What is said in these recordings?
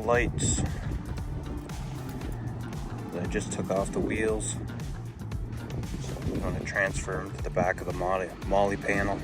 lights. I just took off the wheels. So I'm going to transfer them to the back of the Molle panel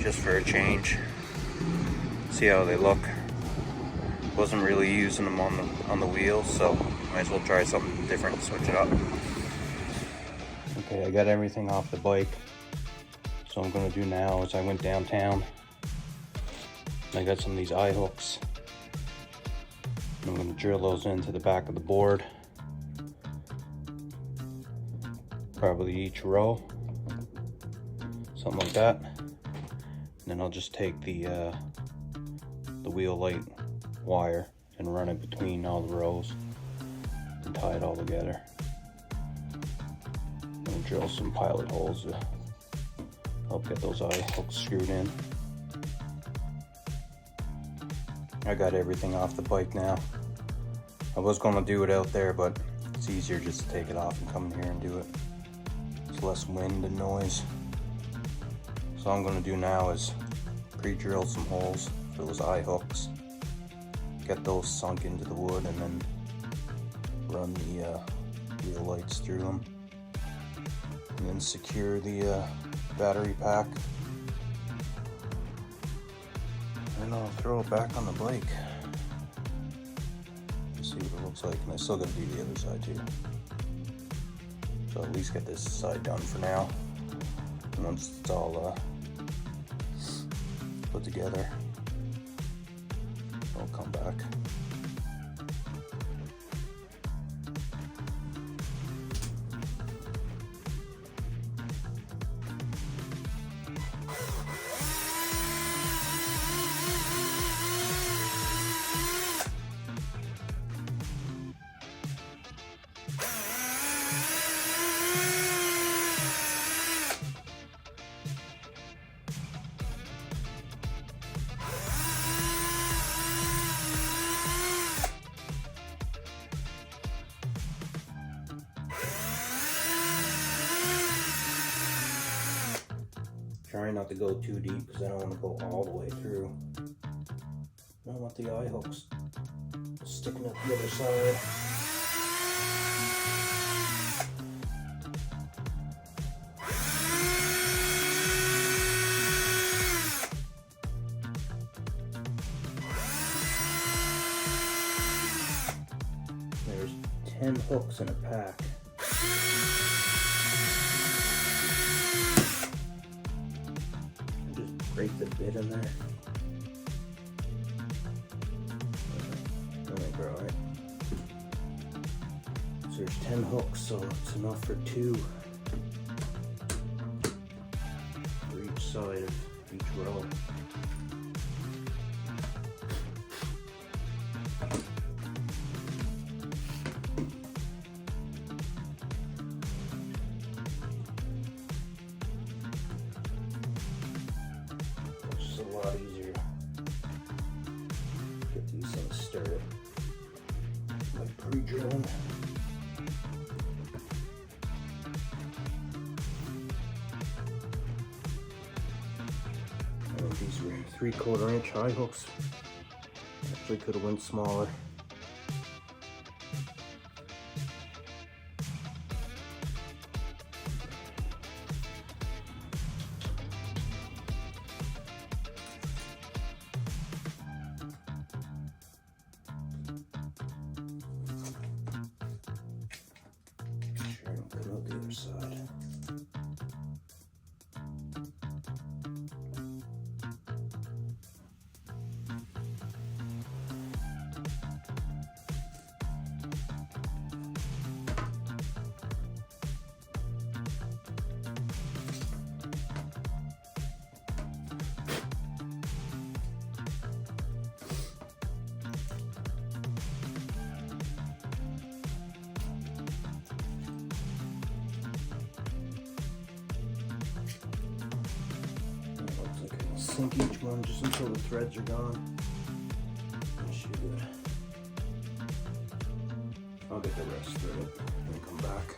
just for a change. See how they look. Wasn't really using them on the wheels, so might as well try something different, switch it up. Okay, I got everything off the bike. So what I'm going to do now is I went downtown. I got some of these eye hooks. I'm going to drill those into the back of the board. Probably each row, something like that. And then I'll just take the wheel light wire and run it between all the rows and tie it all together. And drill some pilot holes to help get those eye hooks screwed in. I got everything off the bike now. I was going to do it out there, but it's easier just to take it off and come in here and do it. It's less wind and noise. So all I'm going to do now is pre-drill some holes for those eye hooks, get those sunk into the wood, and then run the wheel lights through them, and then secure the battery pack, and I'll throw it back on the bike. See what it looks like, and I still gotta do the other side too. So at least get this side done for now, and once it's all put together, I'll come back. Trying not to go too deep because I don't want to go all the way through. I don't want the eye hooks sticking up the other side. There's 10 hooks in a pack. Break the bit in there. Let me grow it. So there's 10 hooks, so it's enough for 2 for each side of each row. A lot easier. Get these things started by pre-drilling. These were 3/4 inch eye hooks. Actually could have went smaller. Come out the other side. Sink each one just until the threads are gone. That should be good. I'll get the rest threaded and come back.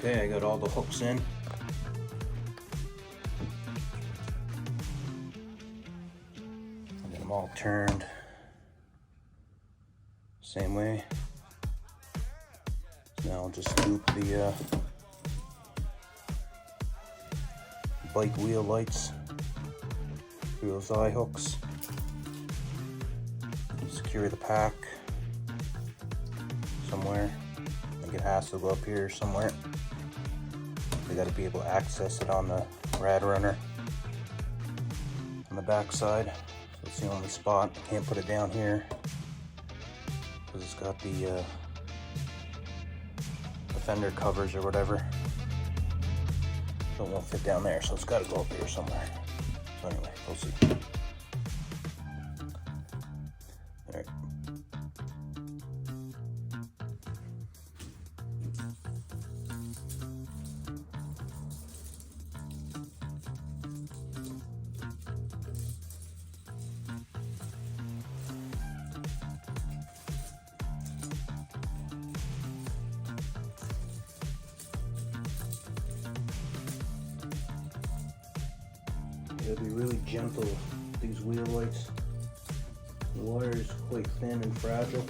Okay, I got all the hooks in. I got them all turned same way. So now I'll just loop the bike wheel lights through those eye hooks. Secure the pack somewhere. I think it has to go up here somewhere. They got to be able to access it on the Rad Runner on the back side. So it's the only spot. I can't put it down here because it's got the fender covers or whatever. So it won't fit down there. So it's got to go up here somewhere. So anyway, we'll see. All right. You gotta be really gentle with these wheel lights. The wire is quite thin and fragile.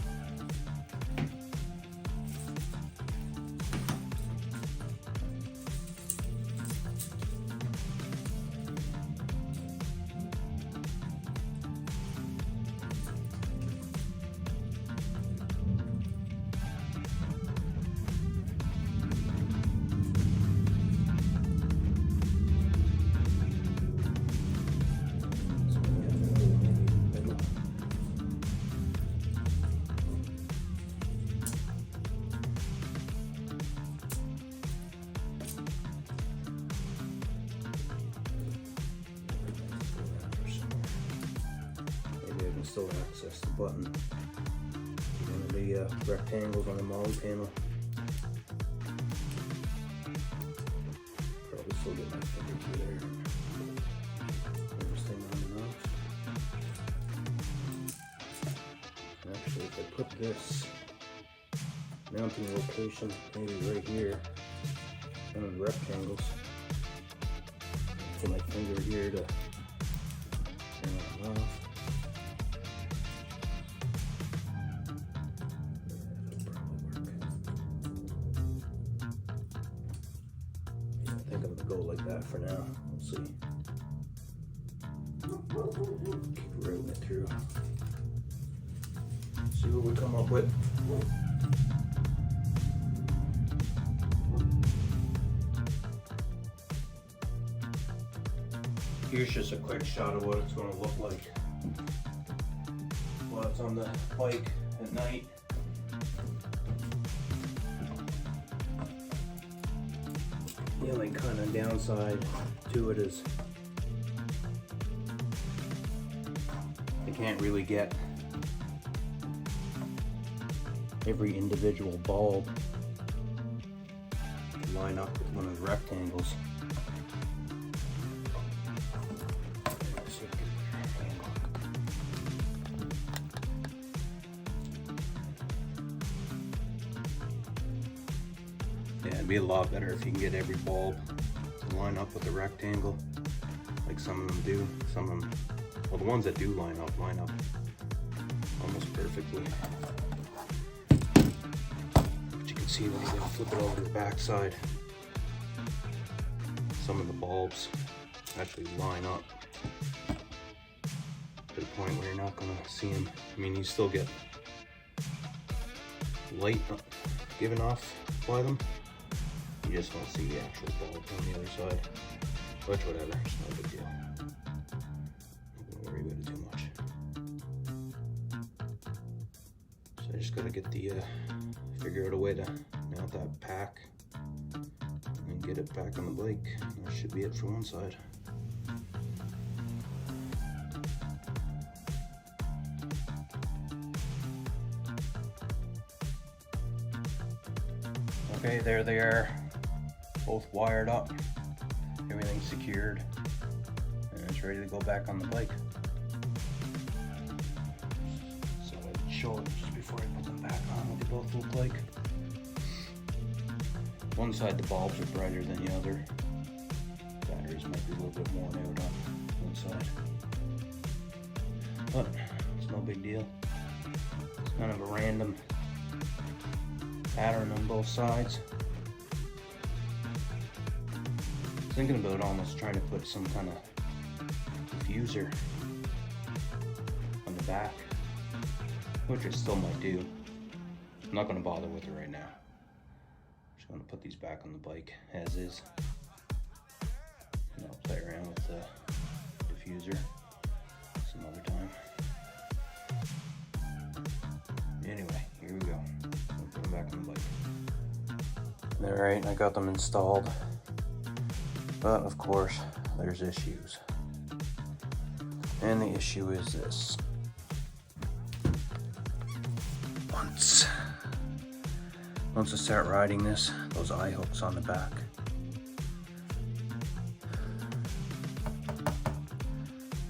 Still access the button. One of the rectangles on the Molle panel. Probably still get my finger through there. Put this thing on the mount. Actually, if I put this mounting location maybe right here, one of the rectangles, put my finger here to turn it off. Go like that for now. We'll see. Keep routing it through. See what we come up with. Here's just a quick shot of what it's going to look like while it's on the bike at night. The only kind of downside to it is I can't really get every individual bulb to line up with one of the rectangles. Yeah, it'd be a lot better if you can get every bulb to line up with the rectangle, like some of them do. Some of them, well, the ones that do line up almost perfectly. But you can see when you flip it over to the back side, some of the bulbs actually line up to the point where you're not going to see them. I mean, you still get light given off by them. You just don't see the actual bulb on the other side. Which, whatever, it's not a big deal. Not gonna worry about it too much. So I just gotta get the, figure out a way to mount that pack and get it back on the bike. And that should be it for one side. Okay, there they are. Both wired up, everything's secured, and it's ready to go back on the bike. So I'll show it just before I put them back on what they both look like. One side the bulbs are brighter than the other. Batteries might be a little bit worn out on one side. But it's no big deal. It's kind of a random pattern on both sides. Thinking about almost trying to put some kind of diffuser on the back, which I still might do. I'm not going to bother with it right now. Just going to put these back on the bike as is, and I'll play around with the diffuser some other time. Anyway, here we go. I'll put them back on the bike. Alright, I got them installed. But of course, there's issues. And the issue is this. Once I start riding this, those eye hooks on the back,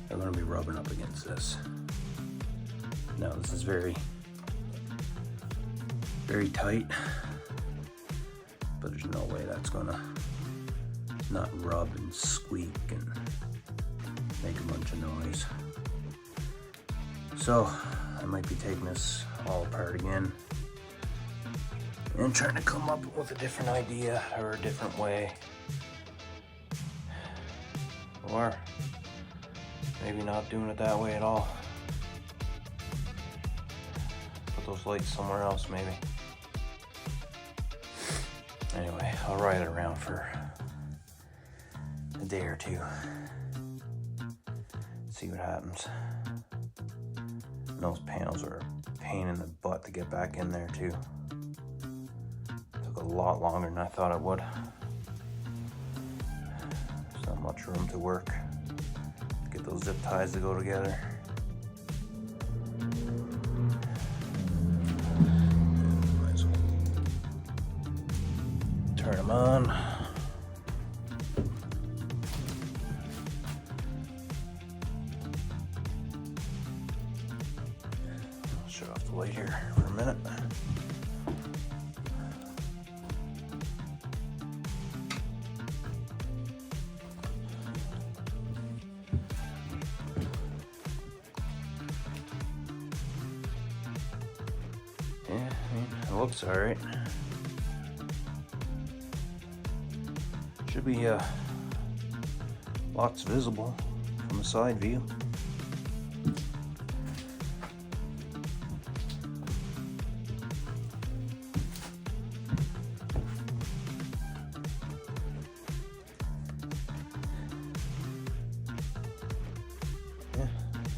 they're going to be rubbing up against this. Now this is very, very tight, but there's no way that's going to not rub and squeak and make a bunch of noise. So I might be taking this all apart again and trying to come up with a different idea or a different way, or maybe not doing it that way at all. Put those lights somewhere else maybe. Anyway, I'll ride it around for a day or two, see what happens. And those panels are a pain in the butt to get back in there too. Took a lot longer than I thought it would. There's not much room to work to get those zip ties to go together. Might as well turn them on. Shut off the light here for a minute. Yeah, I mean, it looks alright. Should be lots visible from the side view.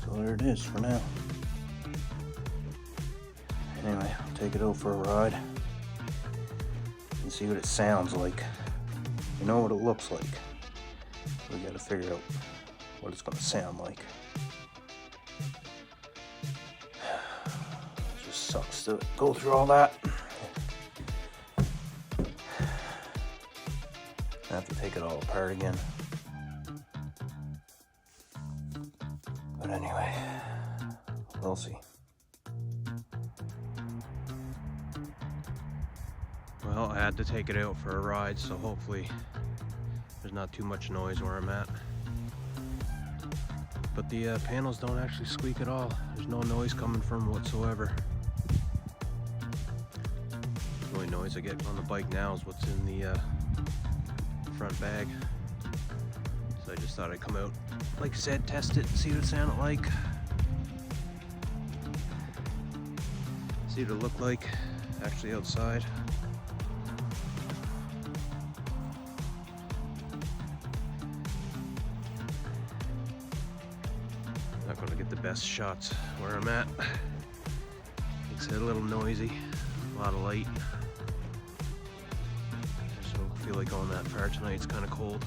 So there it is for now. Anyway, I'll take it out for a ride and see what it sounds like. You know what it looks like. We gotta figure out what it's gonna sound like. It just sucks to go through all that. I have to take it all apart again. But anyway, we'll see. Well, I had to take it out for a ride, so hopefully there's not too much noise where I'm at. But the panels don't actually squeak at all. There's no noise coming from them whatsoever. The only noise I get on the bike now is what's in the front bag. So I just thought I'd come out, like I said, test it, see what it sounded like. See what it looked like actually outside. Not going to get the best shots where I'm at. Makes it a little noisy, a lot of light. I just don't feel like going that far tonight, it's kind of cold.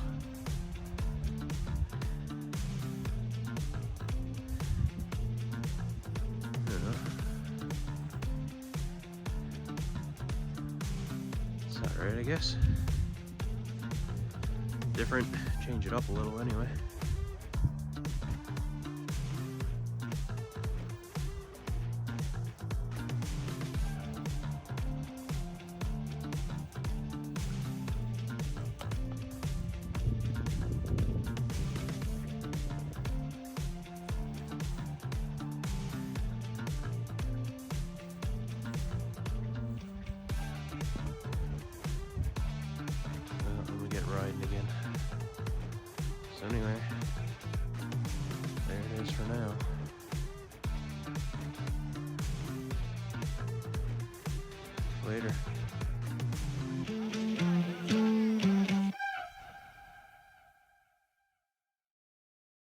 Is that right, I guess? Different, change it up a little anyway. riding again. So anyway, there it is for now. Later.